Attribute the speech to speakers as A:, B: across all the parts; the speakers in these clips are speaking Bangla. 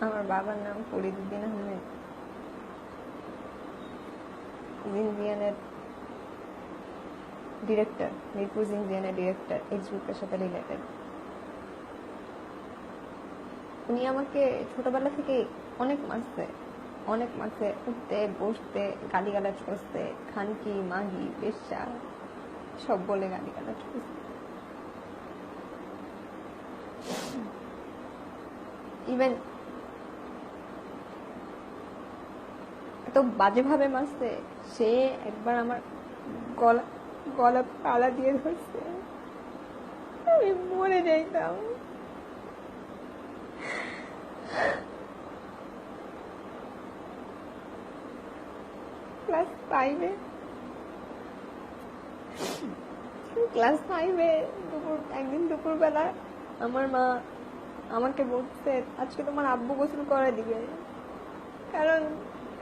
A: আমার বাবার নাম ফরিদউদ্দিন আহমেদ, জিনজিয়ানের ডিরেক্টর, মিরপুর জিনজিয়ানের ডিরেক্টর, এক্স গ্রুপের সাথে রিলেটেড। উনি আমাকে ছোটবেলা থেকে অনেক মারছে, উঠতে বসতে গালিগালাজ করছে, খানকি মাগি বেশ্যা সব বলে গালিগালাজ করছে। ইভেন এত বাজেভাবে মারছে, সে একবার আমার গলা তালা দিয়ে ধরছে, আমি মরে যাইতাম। ক্লাস 5-এ একদিন দুপুরবেলা আমার মা আমাকে বলছে, আজকে তোমার আব্বু গোসল করে দিবে, কারণ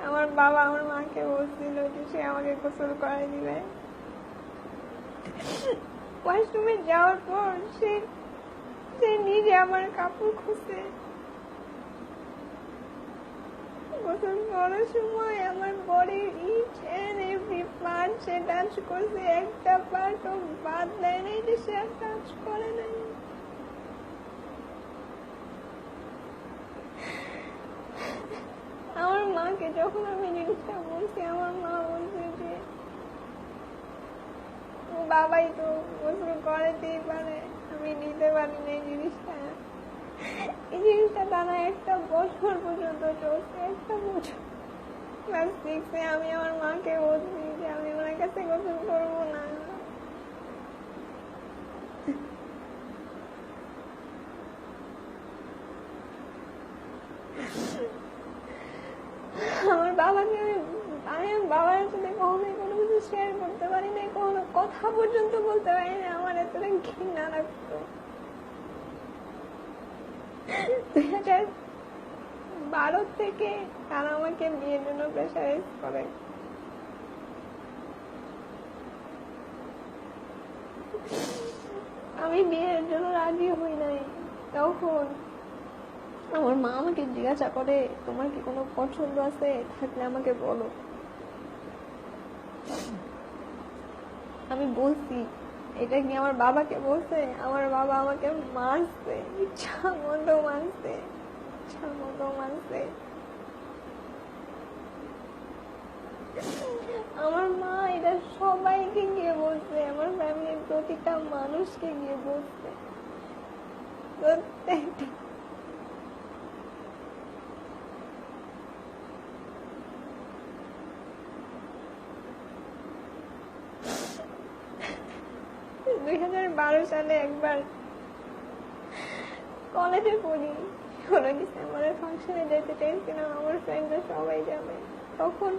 A: আমার বাবা আমার মাকে বলছিল যে সে আমাকে গোসল করে দিবে। ওয়াশরুমে যাওয়ার পর সে নিজে আমার কাপড় খুঁজে গোসল করার সময় আমার বডির ইচ এন্ড এভরি পার্ট সে টাচ করছে, একটা পার্টও বাদ দেয় নাই যে সে টাচ করে নাই। আমার মাকে যখন আমি জিনিসটা বলছি, আমার মা বলছে যে বাবাই তো গোসল করাতেই পারে, আমি নিতে পারি না এই জিনিসটা। এই জিনিসটা টানা একটা বছর পর্যন্ত চলছে, একটা বছর। ক্লাস 6-এ আমি আমার মাকে বলছি যে আমি ওনার কাছে গোসল করবো না। আমার বাবাকে আমি বাবার সাথে কখনোই কোনো কিছু শেয়ার করতে পারি না, কখনো কথা পর্যন্ত বলতে পারি না, আমার এতটা ঘৃণা লাগতো। 2012 থেকে তারা আমাকে বিয়ের জন্য প্রেশারাইজ করে। আমি বিয়ের জন্য রাজি হই নাই। তখন আমার মা আমাকে জিজ্ঞাসা করে, তোমার কি কোনো পছন্দ আছে, থাকলে আমাকে বলো। আমি বলছি, এটা কি আমার বাবাকে বলছে? আমার বাবা আমাকে মারছে, ইচ্ছা মতো মারছে। আমার মা এটা সবাইকে গিয়ে বলছে, আমার ফ্যামিলির প্রতিটা মানুষকে গিয়ে বলছে, প্রত্যেকটা। সালে একবার কলেজে পড়ি, 16 ডিসেম্বরের ফাংশনে যেতে চাইছিলাম, আমার ফ্রেন্ডরা সবাই যাবে। তখন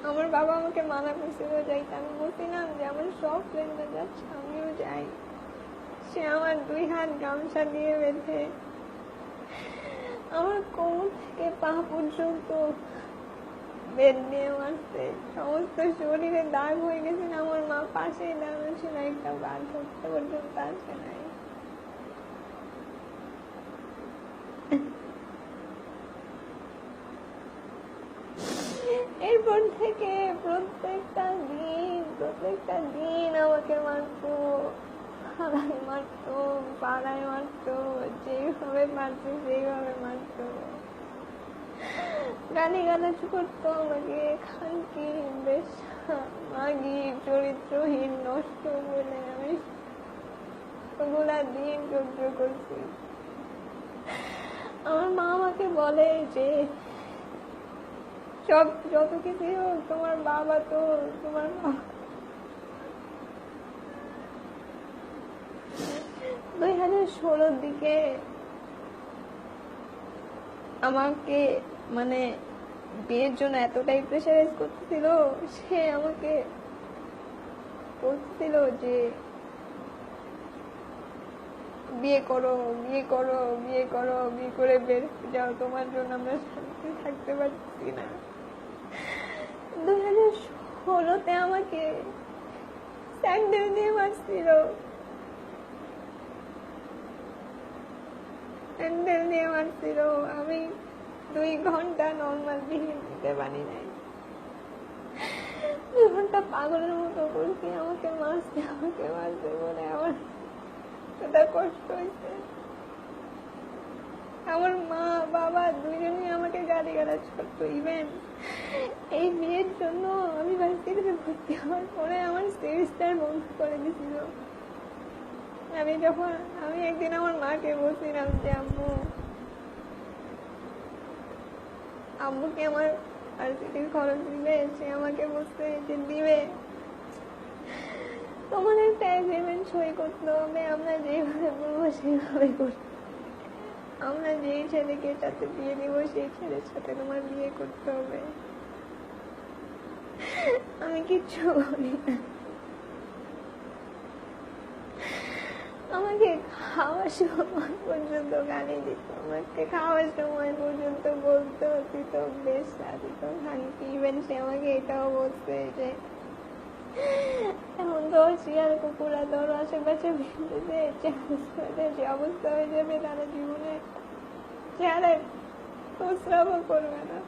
A: আমার বাবা আমাকে মানা করছিল যাইতে। আমি বলছিলাম যে আমার সব ফ্রেন্ডরা যাচ্ছে, আমিও যাই। সে আমার 2 হাত গামছা দিয়ে বেঁধে আমার কোমর থেকে পা পর্যন্ত বেদ দিয়ে মারছে, সমস্ত শরীরে দাগ হয়ে গেছে। আমার মা পাশেই দাঁড়ানো ছিল, একটা বাদ ধরতে পর্যন্ত আসে নাই। এরপর থেকে প্রত্যেকটা দিন আমাকে মারতো, মারতো, পাড়ায় মারতো, যেভাবে মারতো সেইভাবে মারতো, গালিগালাজ করতো আমাকে, খানকি বেশ্যা মাগি চরিত্রহীন নষ্ট বলে আমি ওগুলা দিন সহ্য করছি। আমার মা আমাকে বলে যে সব যত কিছু হোক, তোমার বাবা তো তোমার বাবা। 2016 দিকে আমাকে মানে বিয়ের জন্য এতটাই প্রেশারাইজ করতেছিল, সে আমাকে বলছিল যে বিয়ে করো, বিয়ে করে বের হয়ে যাও, তোমার জন্য আমরা শান্তি থাকতে পারছি না। 2016-তে আমাকে স্যান্ডেল দিয়ে মারছিল। হ্যান্ডেল দিয়ে মারছিল। আমি 2 ঘন্টা নর্মাল বিহেভ দিতে পারি নাই, 2 ঘন্টা পাগলের মতো করছি আমাকে মারছে বলে আমার এতটা কষ্ট হয়েছে। আমার মা বাবা দুইজনই আমাকে গালিগালাজ করতো। ইভেন এই বিয়ের জন্য আমি ভার্সিটিতে ভর্তি হওয়ার পরে আমার সেমিস্টার বন্ধ করে দিয়েছিল। আমি একদিন আমার মাকে বলছিলাম যে আম্মুকে আমার ভার্সিটির খরচ দিবে। সে আমাকে বলছে যে দিবে, তোমার একটা এগ্রিমেন্ট সই করতে হবে, আমরা যেভাবে বলবো সেইভাবে করতে, আমরা যেই ছেলেকে সাথে বিয়ে দিব সেই ছেলের সাথে তোমার বিয়ে করতে হবে। আমি কিচ্ছু বলি না। আমাকে খাওয়ার সময় পর্যন্ত গালি দিত, আমাকে খাওয়ার সময় পর্যন্ত বলতো তুই তো বেশ তুই তো খানকি। ইভেন সে আমাকে এটাও বলছে যে এখন তো শিয়াল কুকুরা তোর আশেপাশে ভেঙেছে, যে অবস্থা হয়ে যাবে তারা জীবনে চেহারা প্রস্রাবও করবে না।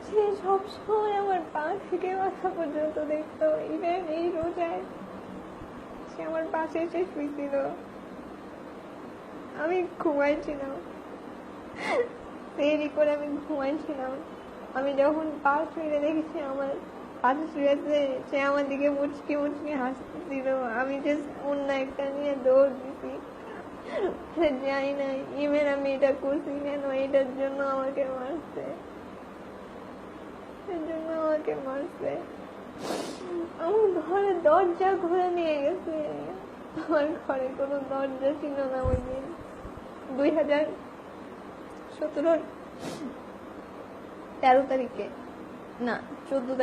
A: সে সবসময় আমার পা থেকে মাথা পর্যন্ত দেখতো। ইভেন এই রোজায় সে আমার পাশে এসে শুয়েছিল, আমি ঘুমাইছিলাম, দেরি করে আমি ঘুমাইছিলাম। আমি যখন পা শুয়ে দেখেছি আমার পাশে শুয়েছে, সে আমার দিকে মুচকি মুচকি হাসতেছিল। আমি জাস্ট অন্য একটা নিয়ে দৌড় দিছি, জানি না ইভেন আমি এটা করছি কেন, এটার জন্য আমাকে মারছে, এর জন্য আমাকে মারছে। আমার ঘরের দরজা খুলে নিয়ে গেছে। আমার ঘরে কোনো দরজা ছিল না ওই দিন। 2017 13 তারিখে না 14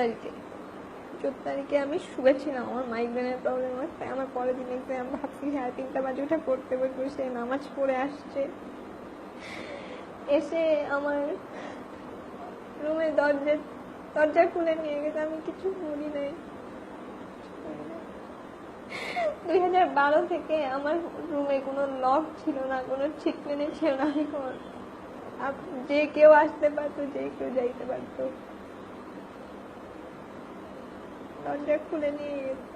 A: তারিখে আমি শুয়েছিলাম। আমার মাইগ্রেনের প্রবলেম আছে। আমার পরের দিন এক্সাম, ভাবছি 3:30 বাজে উঠে পড়তে বসবো। সে নামাজ পড়ে আসছে, এসে আমার রুমের দরজা খুলে নিয়ে গেছে। আমি কিছু বলি নাই। 2012 থেকে আমার রুমে কোনো লক ছিল না, কোনো ঠিকমেনে ছিল না। যে কেউ আসতে পারতো, যে কেউ যাইতে পারতো। দরজা খুলে নিয়ে গেছে।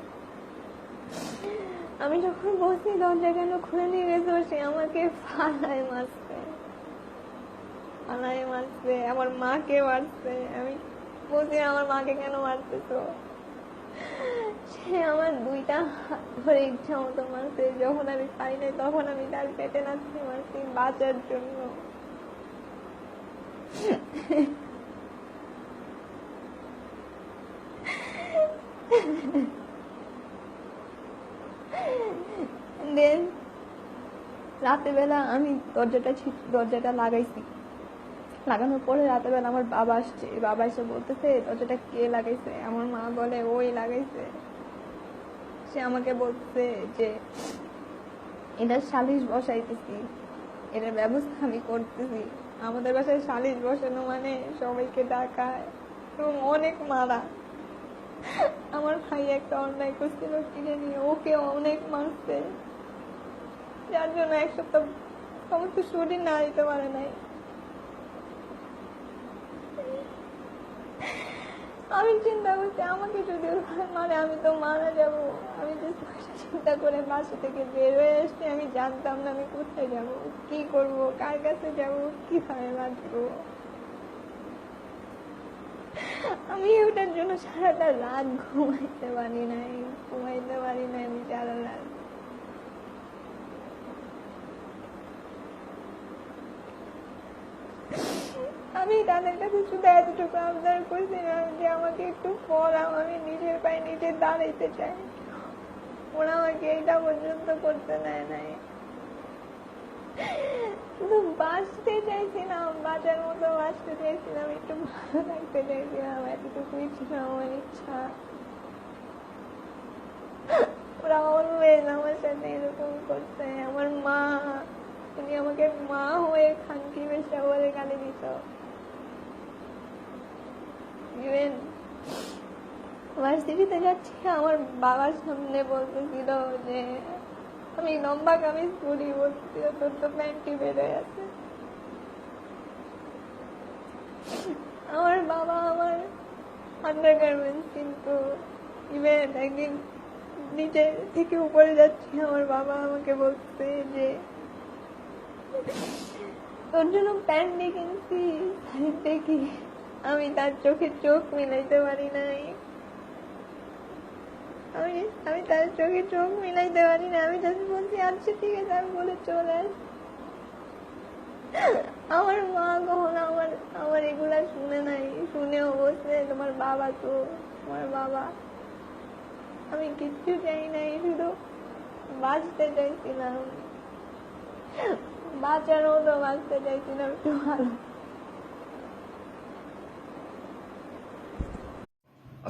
A: আমি যখন বলছি দরজা কেন খুলে নিয়ে গেছে, সে আমাকে ফালায় মারছে, আমার মাকে মারছে। আমি বলছি আমার মাকে কেন মারতেছো? সে আমার 2টা হাত ধরে ইচ্ছা মতো মারছে। যখন আমি পারি নাই তখন আমি তার পেটে নাচতে মারছি বাঁচার জন্য। দেন রাতের বেলা আমি দরজাটা লাগাইছি। লাগানোর পরে রাতের বেলা আমার বাবা আসছে। বাবা এসে বলতেছে দরজাটা কে লাগাইছে? আমার মা বলে ওই লাগাইছে। সে আমাকে বলছে যে এটা সালিশ বসাইতেছি, এটার ব্যবস্থা আমি করতেছি। আমাদের বাসায় সালিশ বসানো মানে সবাইকে ডাকায় এবং অনেক মারা। আমার ভাই একটা অন্যায় করছিল কিনে নিয়ে, ওকে অনেক মারছে, যার জন্য 1 সপ্তাহ সমস্ত শরীর না দিতে পারে নাই। আমি চিন্তা করছি আমাকে যদি মানে আমি তো মারা যাবো। আমি চিন্তা করে বাসা থেকে বের হয়ে আসছি। আমি জানতাম না আমি কোথায় যাব, কি করব, কার কাছে যাব, কিভাবে বাঁচবো। আমি ওটার জন্য সারাটা রাত ঘুমাইতে পারি নাই। আমি সারা রাত আমি তাদের কাছে শুধু এতটুকু আবদার করছিলাম যে আমাকে একটু পড়াও, আমি নিজের পায়ে নিজে দাঁড়াইতে চাই। ওরা আমাকে এটা পর্যন্ত করতে দেয় নাই। শুধু বাঁচতে চাইছিলাম, বাঁচার মতো বাঁচতে চাইছিলাম, একটু ভালো থাকতে চাইছিলাম, এতটুকুই ছিল আমার ইচ্ছা। ওরা অলওয়েজ আমার সাথে এরকম করছে। আমার মা, উনি আমাকে মা হয়ে খানকি বেশা বলে গালি দিত। ইভেন ভার্সিটিতে যাচ্ছি, আমার বাবার সামনে বলতেছিল যে আমি লম্বা কামিজ পরি, ভর্তি তোর তো প্যান্টি বেড়ে আছে। আমার বাবা আমার আন্ডার গার্মেন্টস, কিন্তু ইভেন একদিন নিচে থেকে উপরে যাচ্ছি, আমার বাবা আমাকে বলছে যে তোর জন্য প্যান্টি কিনছি, দেখি। আমি তার চোখে চোখ মিলাইতে পারি নাই, আমি তার চোখে চোখ মিলাইতে পারি না। আমি জাস্ট বলছি আচ্ছা ঠিক আছে, আমি বলে চলে আসি। আমার মা কখনো আমার এগুলা শুনে নাই, শুনেও বলছে তোমার বাবা তো তোমার বাবা। আমি কিচ্ছু চাই নাই, শুধু বাঁচতে চাইছিলাম, বাঁচার মতো বাঁচতে চাইছিলাম একটু ভালো।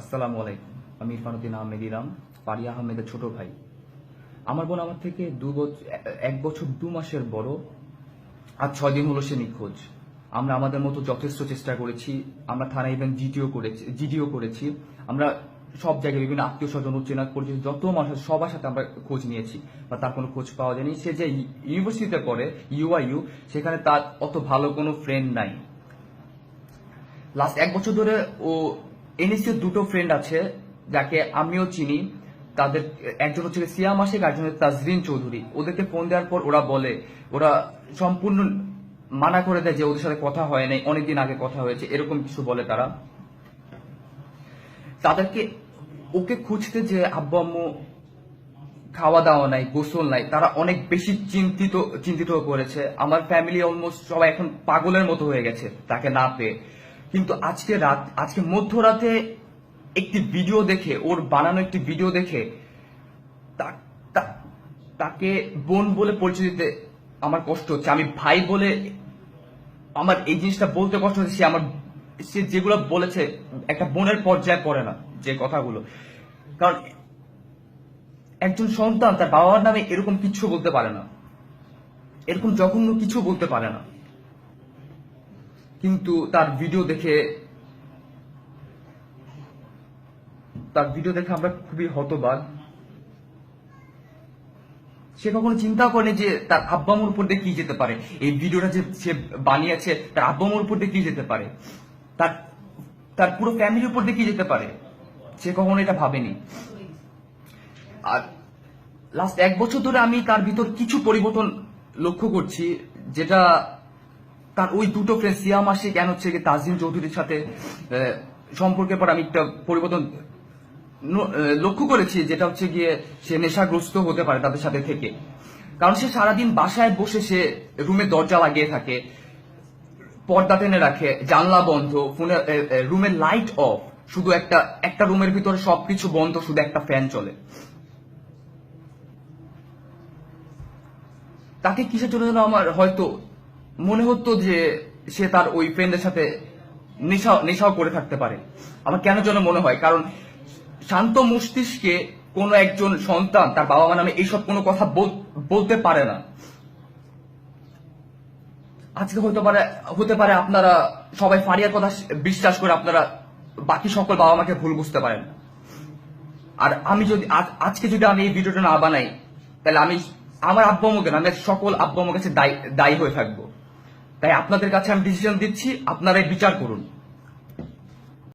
B: আসসালামু আলাইকুম, আমি ইরফানুদ্দিন আহমেদ ইরাম, পারিয়া আহমেদের ছোট ভাই। আমার বোন আমার থেকে 1 বছর 2 মাসের বড়। আজ 6 দিন হলো সে নিখোঁজ। আমরা আমাদের মতো যথেষ্ট চেষ্টা করেছি, আমরা থানায় ইভেন জিডিও করেছি, আমরা সব জায়গায় বিভিন্ন আত্মীয় স্বজন চেনা পরিচিত যত মানুষ আছে সবার সাথে আমরা খোঁজ নিয়েছি, বা তার কোনো খোঁজ পাওয়া যায়নি। সে যে ইউনিভার্সিটিতে পড়ে ইউআইইউ, সেখানে তার অত ভালো কোনো ফ্রেন্ড নাই। লাস্ট 1 বছর ধরে ও এনএসসির 2টো ফ্রেন্ড আছে যাকে আমিও চিনি। তাদের একজন হচ্ছে সিয়াম আশিক, একজন হচ্ছে তাজরিন চৌধুরী। ওদেরকে ফোন দেওয়ার পর ওরা সম্পূর্ণ মানা করে দেয় যে ওদের সাথে কথা হয় নাই, অনেকদিন আগে কথা হয়েছে, এরকম কিছু বলে তারা। তাদেরকে ওকে খুঁজতে যে আব্বু আম্মু খাওয়া দাওয়া নাই, গোসল নাই, তারা অনেক বেশি চিন্তিত করেছে। আমার ফ্যামিলি অলমোস্ট সবাই এখন পাগলের মতো হয়ে গেছে তাকে না পেয়ে। কিন্তু আজকে মধ্যরাতে একটি ভিডিও দেখে, ওর বানানো একটি ভিডিও দেখে তাকে বোন বলে পরিচয় দিতে আমার কষ্ট হচ্ছে। আমি ভাই বলে আমার এই জিনিসটা বলতে কষ্ট হচ্ছে। সে যেগুলো বলেছে একটা বোনের পর্যায়ে পড়ে না যে কথাগুলো। কারণ একজন সন্তান তার বাবার নামে এরকম কিছু বলতে পারে না, এরকম জঘন্য কিছু বলতে পারে না। কিন্তু তার ভিডিও দেখে আমরা খুবই হতবাক। সে কখনো চিন্তা করেনি যে তার আব্বা আম্মুর উপর দিয়ে কি যেতে পারে, এই ভিডিওটা যে সে বানিয়েছে তার আব্বা আম্মুর উপর দিয়ে কি যেতে পারে, তার পুরো ফ্যামিলির উপর দিয়ে কি যেতে পারে। সে কখনো এটা ভাবেনি। আর লাস্ট 1 বছর ধরে আমি তার ভিতর কিছু পরিবর্তন লক্ষ্য করছি, যেটা তার ওই 2টো ফ্রেন্ড সিয়াম আশিক কেন হচ্ছে তাজিম চৌধুরীর সাথে সম্পর্কের পর আমি একটা পরিবর্তন লক্ষ্য করেছি, যেটা হচ্ছে গিয়ে সে নেশাগ্রস্ত হতে পারে তাদের সাথে থেকে। কারণ সে সারাদিন বাসায় বসে সে রুমে দরজা লাগিয়ে থাকে, পর্দা টেনে রাখে, জানলা বন্ধ, ফোনে রুমের লাইট অফ, শুধু একটা রুমের ভিতরে সবকিছু বন্ধ, শুধু একটা ফ্যান চলে। তাকে কিসের জন্য যেন আমার হয়তো মনে হতো যে সে তার ওই ফ্রেন্ডের সাথে নেশাও করে থাকতে পারে। আমার কেন যেন মনে হয়, কারণ শান্ত মস্তিষ্কে কোনো একজন সন্তান তার বাবা মা নামে এইসব কোনো কথা বলতে পারে না। আজকে হতে পারে আপনারা সবাই ফারিয়ার কথা বিশ্বাস করে আপনারা বাকি সকল বাবা মাকে ভুল বুঝতে পারেন। আর আজকে যদি আমি এই ভিডিওটা না বানাই, তাহলে আমি আমার আব্বু আম্মুকে না, আমি সকল আব্বু আম্মুর কাছে দায়ী হয়ে থাকবো। তাই আপনাদের কাছে আমি ডিসিশন দিচ্ছি, আপনারাই বিচার করুন।